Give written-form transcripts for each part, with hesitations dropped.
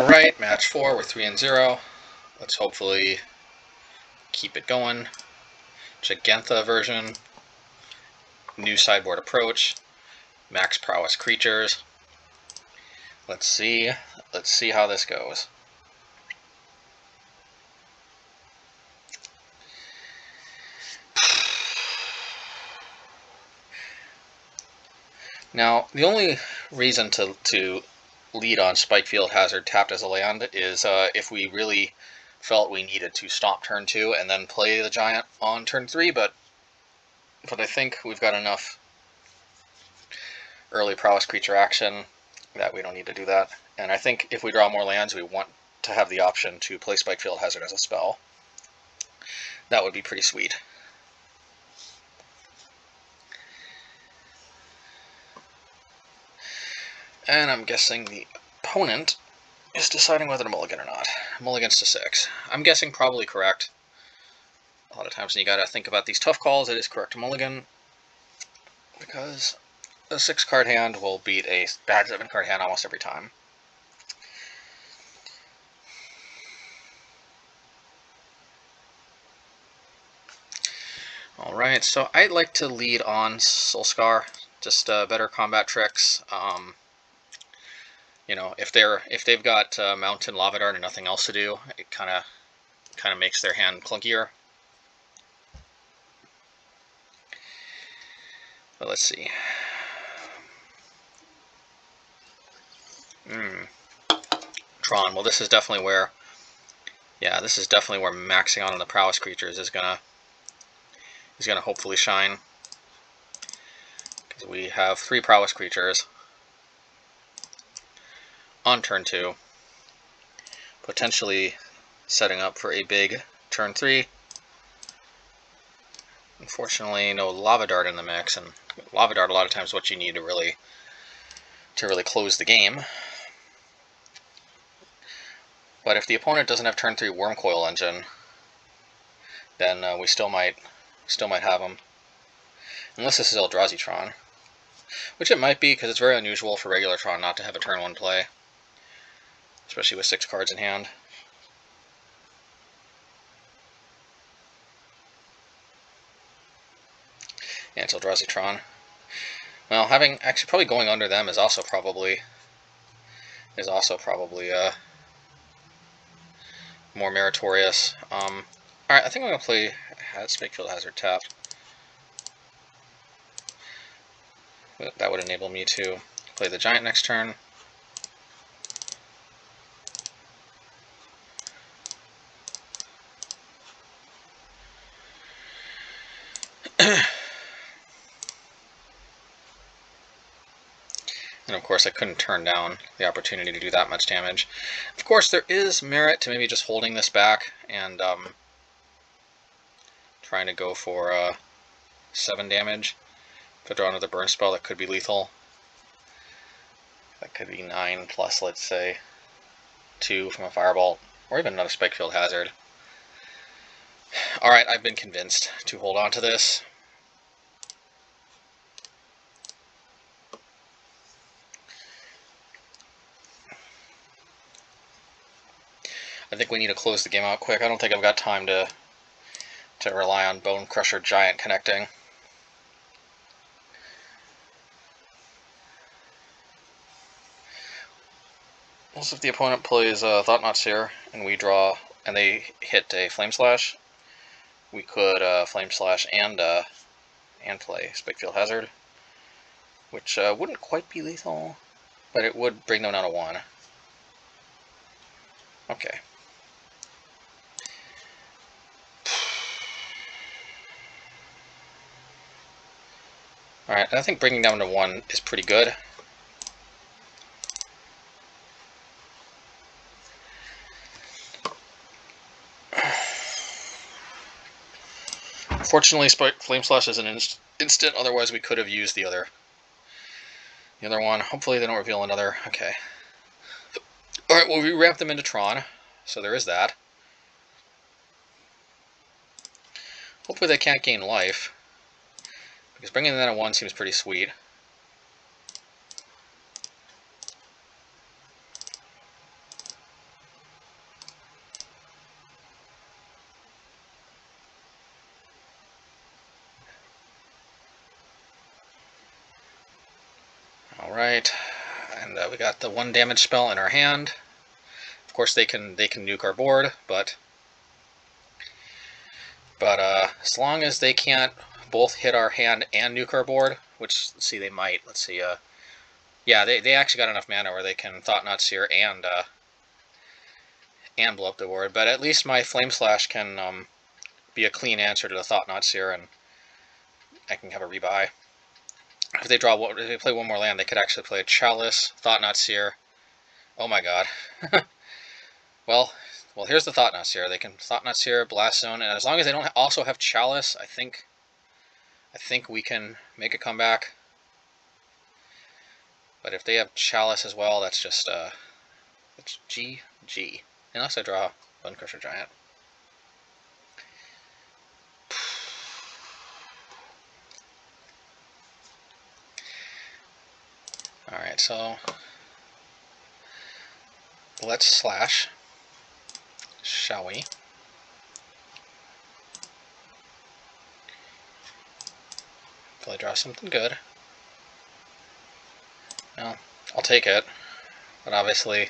Alright, match 4, we're 3-0. Let's hopefully keep it going. Jegantha version, new sideboard approach, max prowess creatures. Let's see how this goes. Now, the only reason to lead on Spikefield Hazard tapped as a land is if we really felt we needed to stop turn 2 and then play the giant on turn 3, but I think we've got enough early prowess creature action that we don't need to do that. And I think if we draw more lands, we want to have the option to play Spikefield Hazard as a spell. That would be pretty sweet. And I'm guessing the opponent is deciding whether to mulligan or not. Mulligans to 6. I'm guessing probably correct. A lot of times when you gotta think about these tough calls, it is correct to mulligan, because a 6-card hand will beat a bad 7-card hand almost every time. Alright, so I'd like to lead on Soulscar. Just better combat tricks. You know, if they've got Mountain Lava Dart and nothing else to do, it kind of makes their hand clunkier. But let's see. Tron. Well, this is definitely where, yeah, this is definitely where maxing out on the prowess creatures is gonna hopefully shine, because we have 3 prowess creatures on turn 2, potentially setting up for a big turn 3. Unfortunately, no Lava Dart in the mix, and Lava Dart a lot of times what you need to really close the game. But if the opponent doesn't have turn 3 Wormcoil Engine, then we still might have them. Unless this is Eldrazi Tron, which it might be, because it's very unusual for regular Tron not to have a turn 1 play, especially with 6 cards in hand. Yeah, it's Eldrazi Tron. Well, actually probably going under them is also probably more meritorious. Alright, I think I'm gonna play Spikefield Hazard tapped. That would enable me to play the giant next turn. And of course I couldn't turn down the opportunity to do that much damage. Of course there is merit to maybe just holding this back and trying to go for 7 damage. If I draw another burn spell, that could be lethal. That could be 9 plus, let's say, 2 from a Firebolt, or even another Spikefield Hazard. Alright, I've been convinced to hold on to this. I think we need to close the game out quick. I don't think I've got time to rely on Bone Crusher Giant connecting. Also, if the opponent plays Thought-Knot Seer and we draw, and they hit a Flame Slash, we could Flame Slash and play Spikefield Hazard, which wouldn't quite be lethal, but it would bring them down to 1. Okay. Alright, I think bringing down to 1 is pretty good. Fortunately, Flame Slash is an instant, otherwise we could have used the other one. Hopefully they don't reveal another. Okay. Alright, well, we ramp them into Tron, so there is that. Hopefully they can't gain life, because bringing them down to 1 seems pretty sweet. Alright, and we got the 1 damage spell in our hand. Of course they can nuke our board, but as long as they can't both hit our hand and nuke our board, which, let's see, they might. Let's see, yeah, they actually got enough mana where they can Thought-Knot Seer and blow up the board, but at least my Flame Slash can be a clean answer to the Thought-Knot Seer, and I can have a rebuy. If they play 1 more land, they could actually play a Chalice, Thought-Knot Seer. Oh my god. Well, here's the Thought-Knot Seer. They can Thought-Knot Seer, Blast Zone, and as long as they don't also have Chalice, I think we can make a comeback. But if they have Chalice as well, that's just it's GG. Unless I draw Bone Crusher Giant. Alright, so let's slash, shall we? Probably draw something good. Well, I'll take it, but obviously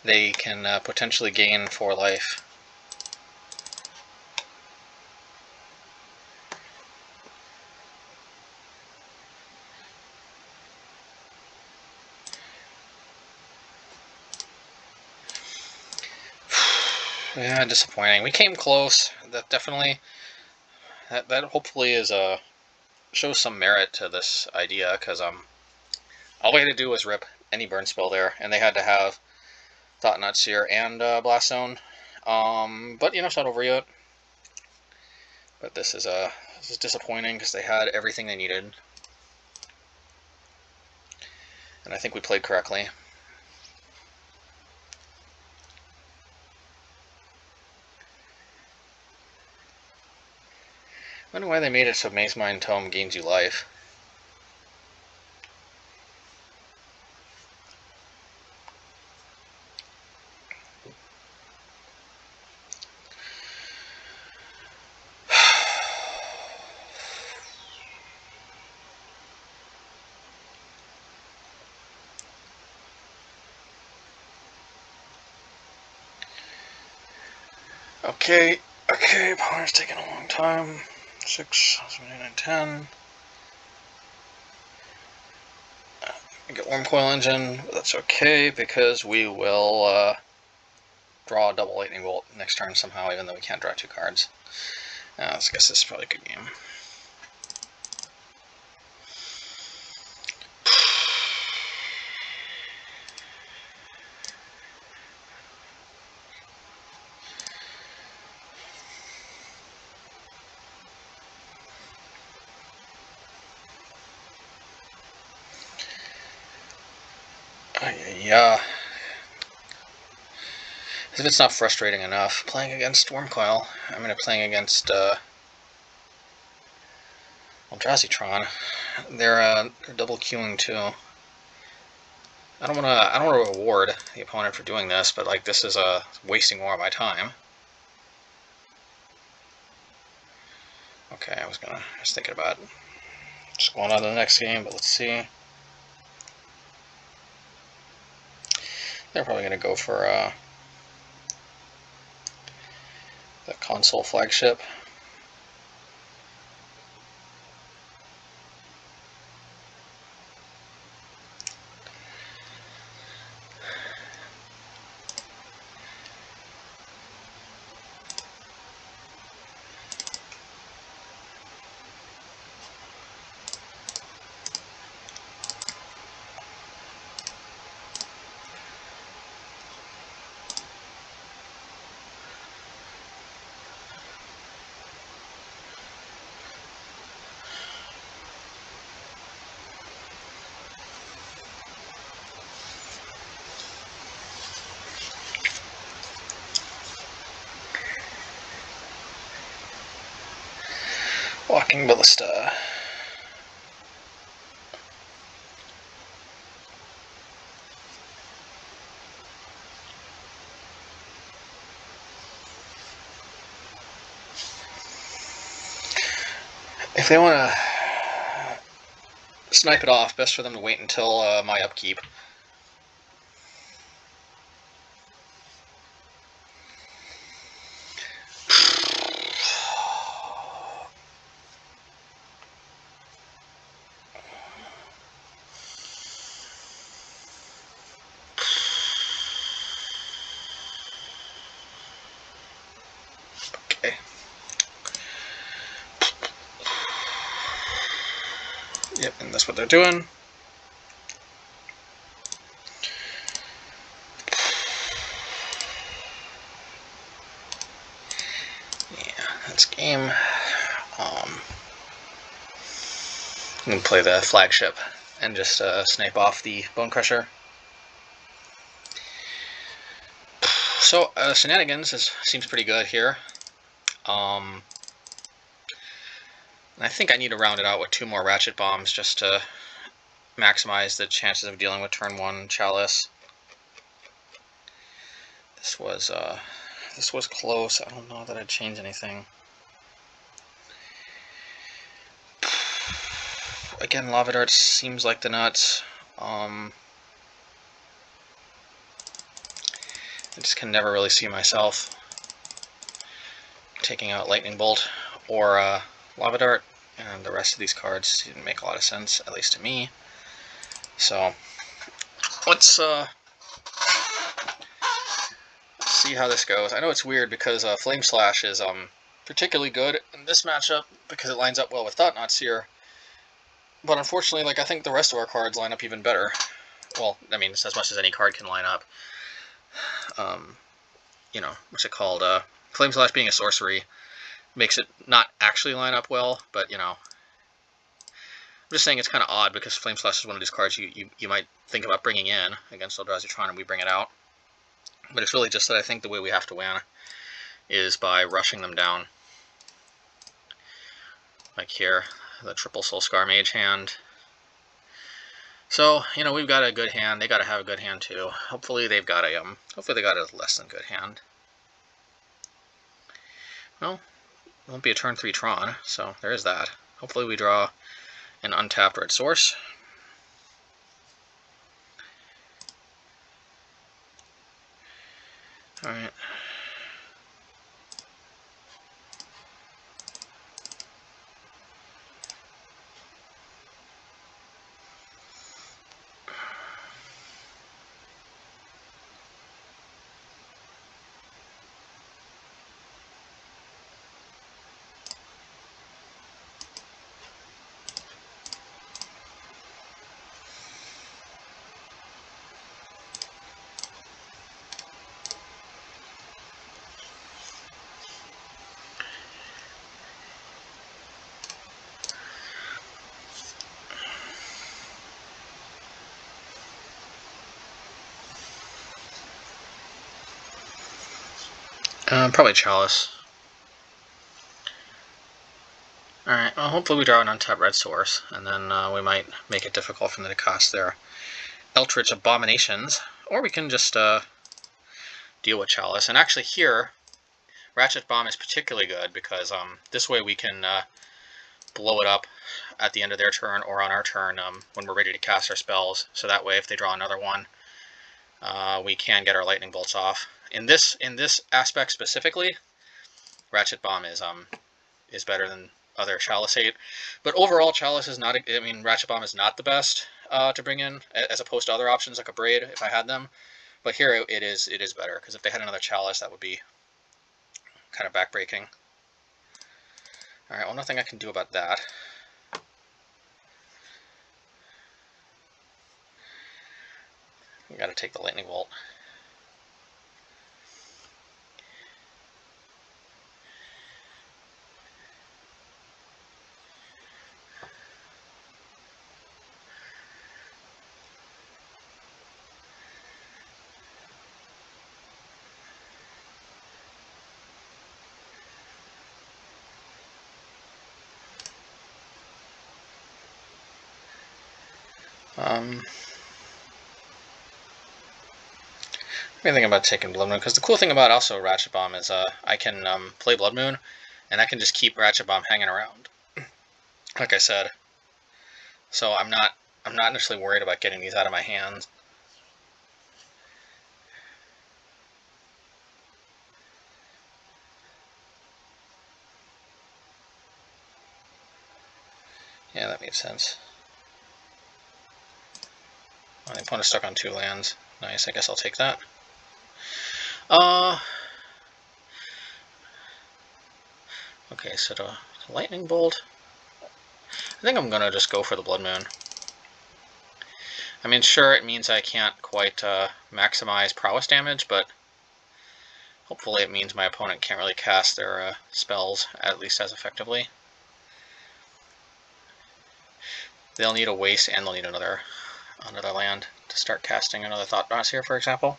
they can potentially gain 4 life. Yeah, disappointing. We came close. That definitely, that hopefully is shows some merit to this idea, because all we had to do was rip any burn spell there, and they had to have Thought-Knot Seer and Blast Zone. But you know, it's not over yet. But this is disappointing because they had everything they needed, and I think we played correctly. I wonder why they made it so Maze Mind Tome gains you life. Okay, opponent's taking a long time. 6, 7, 8, 9, 10. I get Wormcoil Engine, but that's okay because we will draw a double Lightning Bolt next turn somehow, even though we can't draw 2 cards. I guess this is probably a good game. Yeah. If it's not frustrating enough playing against Wormcoil, I'm going to playing against Eldrazi Tron. They're double queuing too. I don't want to reward the opponent for doing this, but like this is wasting more of my time. Okay, I was thinking about just going on to the next game, but let's see. They're probably going to go for the console flagship. Walking Ballista. If they want to snipe it off. Best for them to wait until my upkeep. Okay. Yep, and that's what they're doing. Yeah, that's game. I'm going to play the flagship and just snipe off the Bone Crusher. So, Shenanigans seems pretty good here. I think I need to round it out with 2 more Ratchet Bombs just to maximize the chances of dealing with turn 1 Chalice. This was close. I don't know that I'd change anything. Again, Lava Dart seems like the nuts. I just can never really see myself taking out Lightning Bolt or Lava Dart, and the rest of these cards didn't make a lot of sense, at least to me. So let's see how this goes. I know it's weird because Flame Slash is particularly good in this matchup because it lines up well with Thought-Knot Seer. But unfortunately, like, I think the rest of our cards line up even better. Well, I mean, it's as much as any card can line up. You know, what's it called? Flame Slash being a sorcery makes it not actually line up well, but, you know. I'm just saying it's kind of odd because Flame Slash is one of these cards you might think about bringing in against Eldrazi Tron, and we bring it out. But it's really just that I think the way we have to win is by rushing them down. Like here, the triple Soul Scar Mage hand. So, you know, we've got a good hand. They got to have a good hand too. Hopefully they've got a less than good hand. Well, it won't be a turn 3 Tron, so there is that. Hopefully we draw an untapped red source. Alright. Probably Chalice. Alright, well, hopefully we draw an untapped red source, and then we might make it difficult for them to cast their Eldritch Abominations, or we can just deal with Chalice. And actually here, Ratchet Bomb is particularly good, because this way we can blow it up at the end of their turn, or on our turn when we're ready to cast our spells, so that way if they draw another one, we can get our lightning bolts off. In this aspect specifically, Ratchet Bomb is better than other Chalice 8, but overall Chalice is not. I mean, Ratchet Bomb is not the best to bring in as opposed to other options like a Braid if I had them. But here it is better, because if they had another Chalice, that would be kind of backbreaking. All right, well, nothing I can do about that. We got to take the Lightning Bolt. I'm thinking about taking Blood Moon, because the cool thing about also Ratchet Bomb is I can play Blood Moon, and I can just keep Ratchet Bomb hanging around. Like I said, So I'm not necessarily worried about getting these out of my hand. Yeah, that made sense. My opponent's stuck on 2 lands. Nice, I guess I'll take that. Okay, so the lightning bolt. I think I'm gonna just go for the Blood Moon. I mean, sure, it means I can't quite maximize prowess damage, but hopefully it means my opponent can't really cast their spells at least as effectively. They'll need a waste, and they'll need another land to start casting another Thought-Knot here, for example.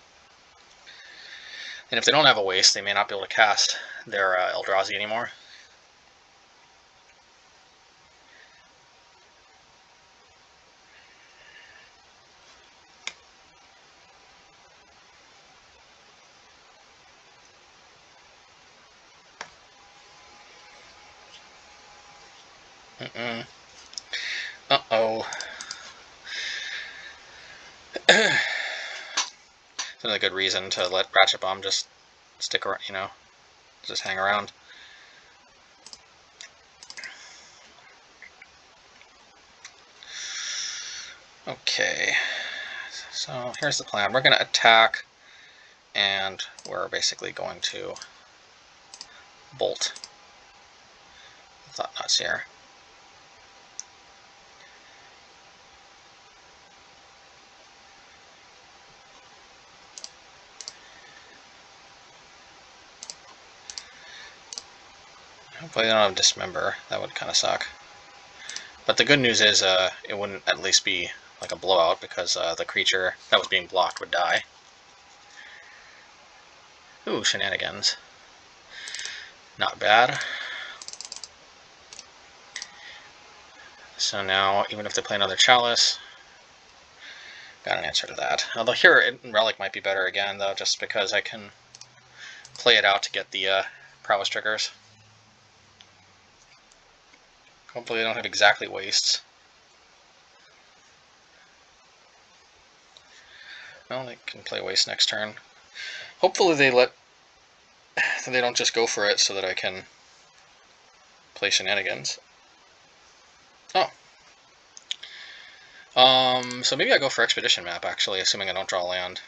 And if they don't have a waste, they may not be able to cast their Eldrazi anymore. Uh-oh. It's another good reason to let Ratchet Bomb just stick around, you know, just hang around. Okay, so here's the plan. We're going to attack, and we're basically going to bolt Thought-Knots here. Hopefully they don't have Dismember. That would kind of suck. But the good news is it wouldn't at least be like a blowout, because the creature that was being blocked would die. Ooh, shenanigans. Not bad. So now, even if they play another Chalice, got an answer to that. Although here, Relic might be better again, though, just because I can play it out to get the Prowess triggers. Hopefully they don't have exactly wastes. Well, they can play waste next turn. Hopefully they don't just go for it so that I can play shenanigans. Oh. So maybe I go for Expedition Map, actually, assuming I don't draw land.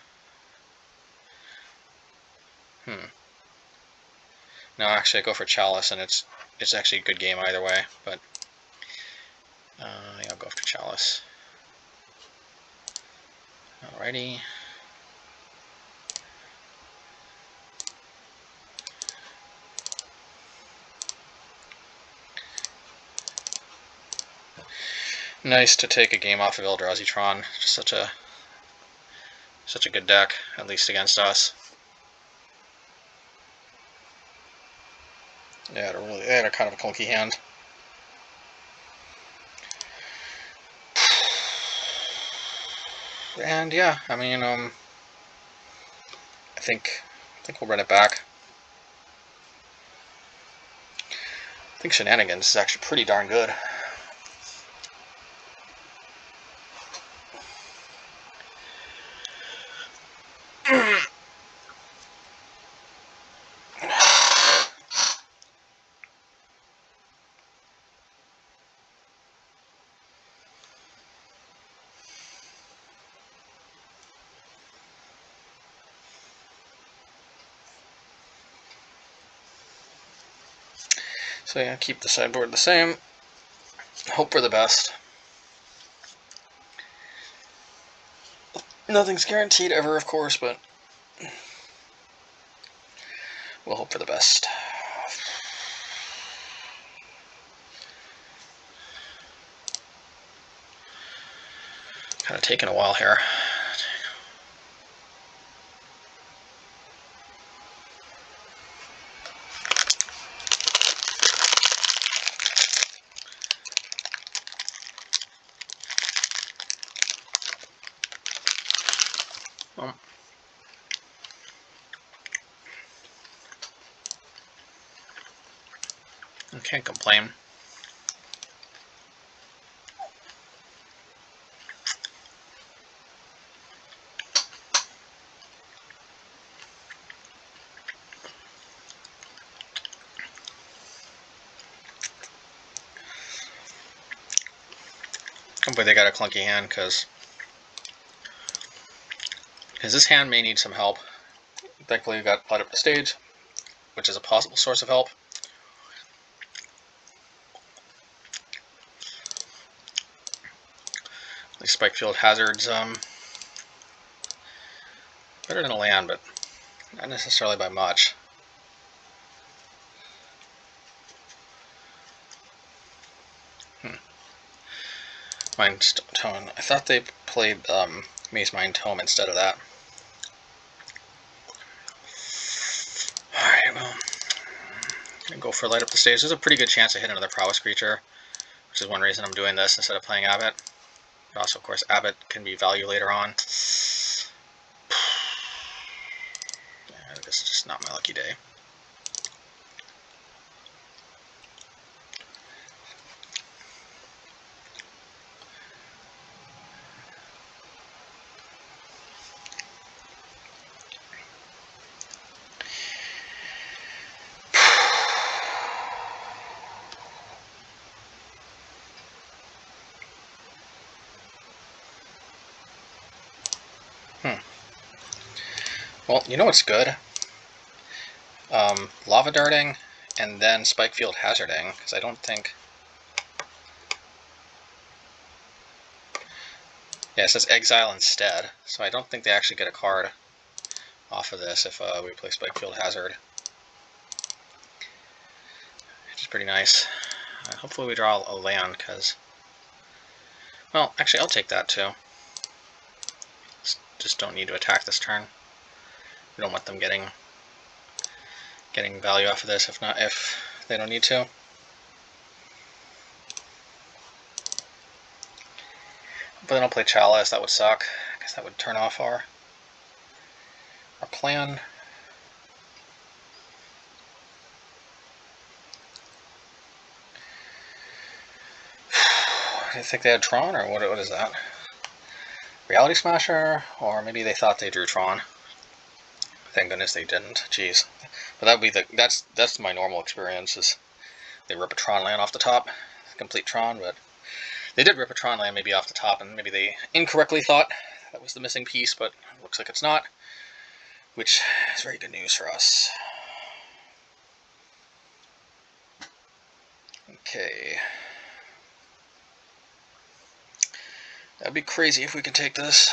No, actually I go for Chalice, and it's actually a good game either way, but yeah, I'll go after Chalice. Alrighty. Nice to take a game off of Eldrazi Tron. Just such a good deck, at least against us. Yeah, they had a kind of a clunky hand. And yeah, I mean, I think we'll run it back. I think Shenanigans is actually pretty darn good. So yeah, keep the sideboard the same. Hope for the best. Nothing's guaranteed ever, of course, but we'll hope for the best. Kind of taking a while here. I can't complain. Hopefully they got a clunky hand, because this hand may need some help. Thankfully we got Light Up the Stage, which is a possible source of help. The Spikefield Hazard's better than a land, but not necessarily by much. Mind Tone. I thought they played Maze Mind Tome instead of that. Alright, well, I'm going to go for Light Up the Stage. There's a pretty good chance to hit another Prowess creature, which is one reason I'm doing this instead of playing Abbott. But also, of course, Abbott can be value later on. Yeah, this is just not my lucky day. Well, you know what's good? Lava Darting and then Spikefield Hazarding, because I don't think... Yeah, it says Exile instead, so I don't think they actually get a card off of this if we play Spikefield Hazard. Which is pretty nice. Hopefully we draw a land, because... Well, actually I'll take that too. Just don't need to attack this turn. We don't want them getting value off of this if they don't need to. But they don't play Chalice, that would suck, because that would turn off our plan. Do you think they had Tron, or what is that? Reality Smasher? Or maybe they thought they drew Tron. Thank goodness they didn't. Jeez. But that would be that's my normal experience, is they rip a Tron land off the top. Complete Tron, but they did rip a Tron land maybe off the top, and maybe they incorrectly thought that was the missing piece, but it looks like it's not. Which is very good news for us. Okay. That'd be crazy if we could take this.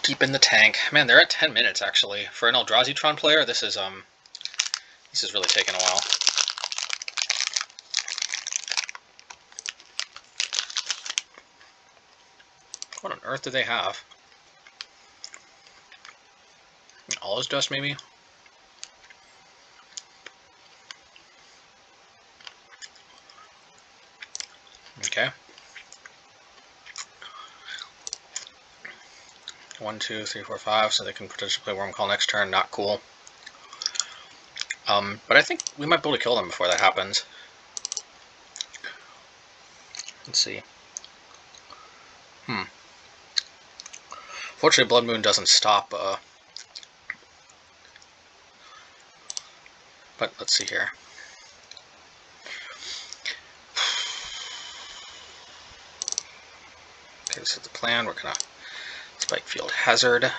Deep in the tank. Man, they're at 10 minutes actually. For an Eldrazi Tron player, this is really taking a while. What on earth do they have? All's Dust, maybe? Okay. 1, 2, 3, 4, 5, so they can potentially play Wormcall next turn. Not cool. But I think we might be able to kill them before that happens. Let's see. Fortunately, Blood Moon doesn't stop. But let's see here. Okay, this is the plan. We're gonna Spikefield Hazard.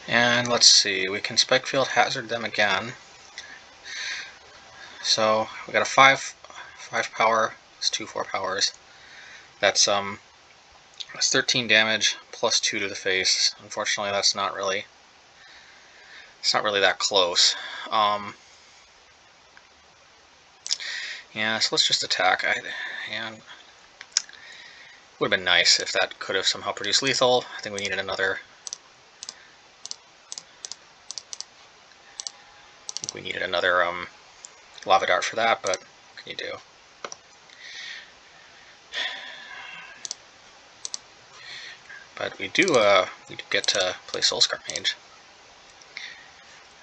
And let's see, we can Spikefield Hazard them again. So we got a 5 power, it's 2 4 powers. That's 13 damage plus 2 to the face. Unfortunately, that's not really that close. Yeah, so let's just attack. Would have been nice if that could have somehow produced lethal. I think we needed another... lava dart for that, but what can you do? But we do get to play Soulscar Mage.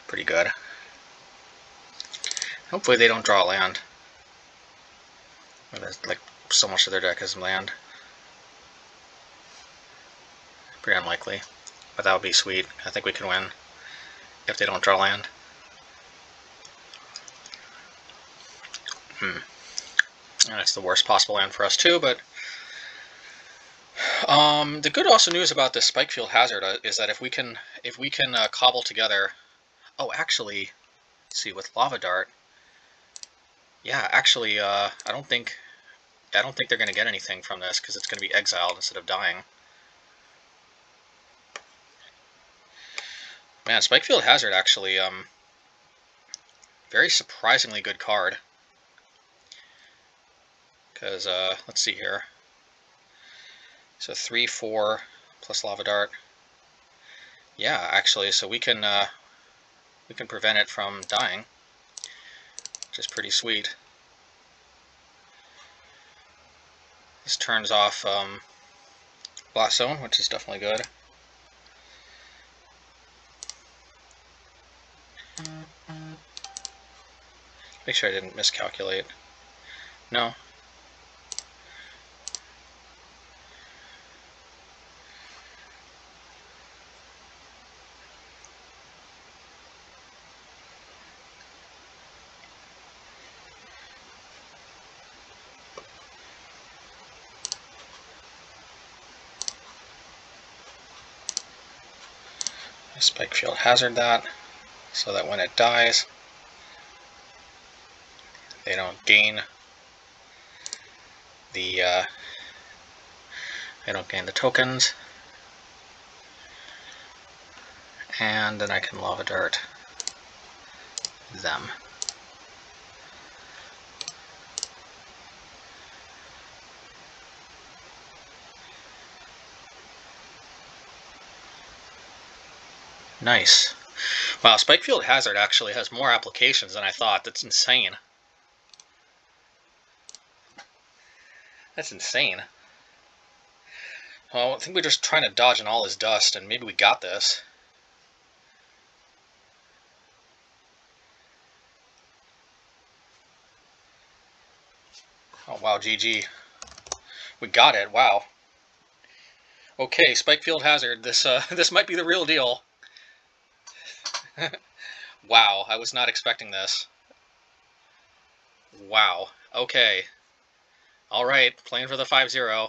Pretty good. Hopefully they don't draw land. Like, so much of their deck is land. Pretty unlikely. But that would be sweet. I think we can win if they don't draw land. And it's the worst possible land for us too, but the good also news about this Spikefield Hazard is that if we can cobble together... Oh, actually, let's see, with Lava Dart, yeah, actually, I don't think they're going to get anything from this because it's going to be exiled instead of dying. Man, Spikefield Hazard actually, very surprisingly good card. Because, let's see here. So 3/4 plus Lava Dart. Yeah, actually, so we can prevent it from dying, which is pretty sweet. This turns off Blast Zone, which is definitely good. Make sure I didn't miscalculate. No. Spikefield Hazard that, so that when it dies, they don't gain the tokens, and then I can Lava Dart them. Nice. Wow, Spikefield Hazard actually has more applications than I thought. That's insane. That's insane. Well, I think we're just trying to dodge in all his dust, and maybe we got this. Oh, wow, GG. We got it, wow. Okay, Spikefield Hazard, this might be the real deal. Wow, I was not expecting this. Wow, okay. Alright, playing for the 5-0.